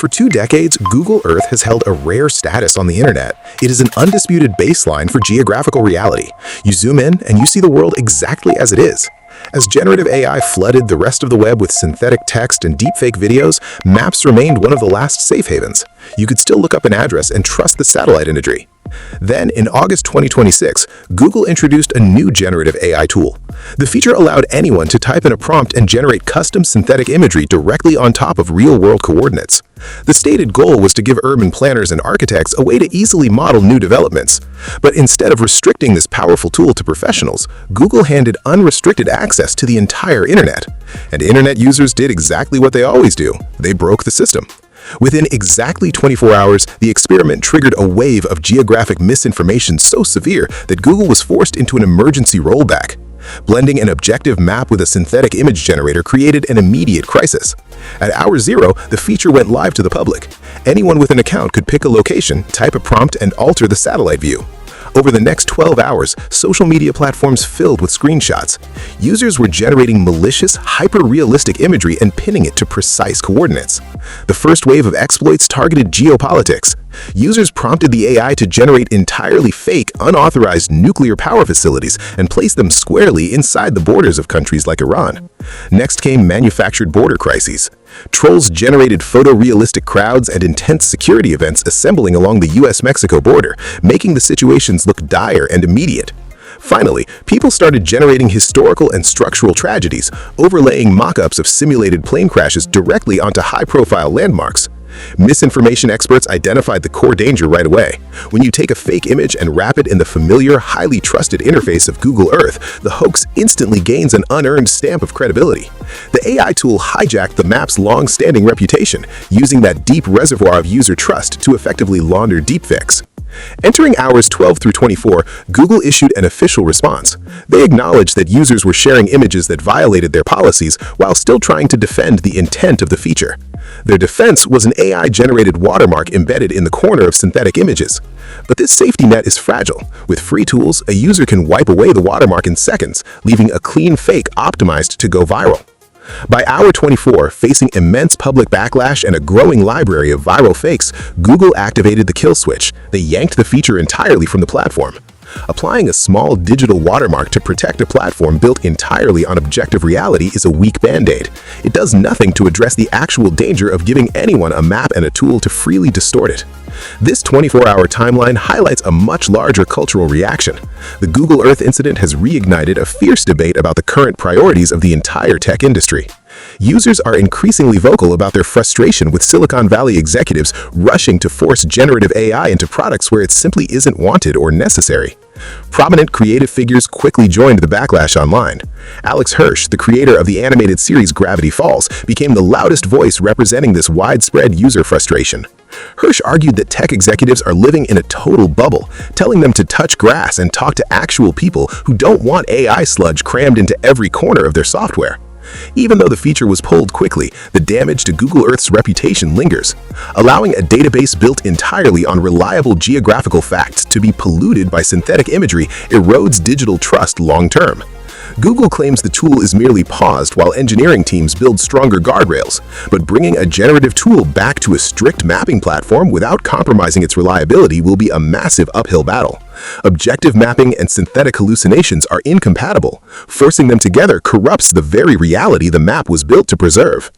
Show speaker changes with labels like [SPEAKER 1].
[SPEAKER 1] For 2 decades, Google Earth has held a rare status on the internet. It is an undisputed baseline for geographical reality. You zoom in and you see the world exactly as it is. As generative AI flooded the rest of the web with synthetic text and deepfake videos, maps remained one of the last safe havens. You could still look up an address and trust the satellite imagery. Then, in August 2026, Google introduced a new generative AI tool. The feature allowed anyone to type in a prompt and generate custom synthetic imagery directly on top of real-world coordinates. The stated goal was to give urban planners and architects a way to easily model new developments. But instead of restricting this powerful tool to professionals, Google handed unrestricted access to the entire internet. And internet users did exactly what they always do. They broke the system. Within exactly 24 hours, the experiment triggered a wave of geographic misinformation so severe that Google was forced into an emergency rollback. Blending an objective map with a synthetic image generator created an immediate crisis. At hour zero, the feature went live to the public. Anyone with an account could pick a location, type a prompt, and alter the satellite view. Over the next 12 hours, social media platforms filled with screenshots. Users were generating malicious, hyper-realistic imagery and pinning it to precise coordinates. The first wave of exploits targeted geopolitics. Users prompted the AI to generate entirely fake, unauthorized nuclear power facilities and place them squarely inside the borders of countries like Iran. Next came manufactured border crises. Trolls generated photorealistic crowds and intense security events assembling along the US-Mexico border, making the situations look dire and immediate. Finally, people started generating historical and structural tragedies, overlaying mock-ups of simulated plane crashes directly onto high-profile landmarks. Misinformation experts identified the core danger right away. When you take a fake image and wrap it in the familiar, highly trusted interface of Google Earth, the hoax instantly gains an unearned stamp of credibility. The AI tool hijacked the map's long-standing reputation, using that deep reservoir of user trust to effectively launder deepfakes. Entering hours 12 through 24, Google issued an official response. They acknowledged that users were sharing images that violated their policies while still trying to defend the intent of the feature. Their defense was an AI-generated watermark embedded in the corner of synthetic images. But this safety net is fragile. With free tools, a user can wipe away the watermark in seconds, leaving a clean fake optimized to go viral. By hour 24, facing immense public backlash and a growing library of viral fakes, Google activated the kill switch. They yanked the feature entirely from the platform. Applying a small digital watermark to protect a platform built entirely on objective reality is a weak band-aid. It does nothing to address the actual danger of giving anyone a map and a tool to freely distort it. This 24-hour timeline highlights a much larger cultural reaction. The Google Earth incident has reignited a fierce debate about the current priorities of the entire tech industry. Users are increasingly vocal about their frustration with Silicon Valley executives rushing to force generative AI into products where it simply isn't wanted or necessary. Prominent creative figures quickly joined the backlash online. Alex Hirsch, the creator of the animated series Gravity Falls, became the loudest voice representing this widespread user frustration. Hirsch argued that tech executives are living in a total bubble, telling them to touch grass and talk to actual people who don't want AI sludge crammed into every corner of their software. Even though the feature was pulled quickly, the damage to Google Earth's reputation lingers. Allowing a database built entirely on reliable geographical facts to be polluted by synthetic imagery erodes digital trust long-term. Google claims the tool is merely paused while engineering teams build stronger guardrails, but bringing a generative tool back to a strict mapping platform without compromising its reliability will be a massive uphill battle. Objective mapping and synthetic hallucinations are incompatible. Forcing them together corrupts the very reality the map was built to preserve.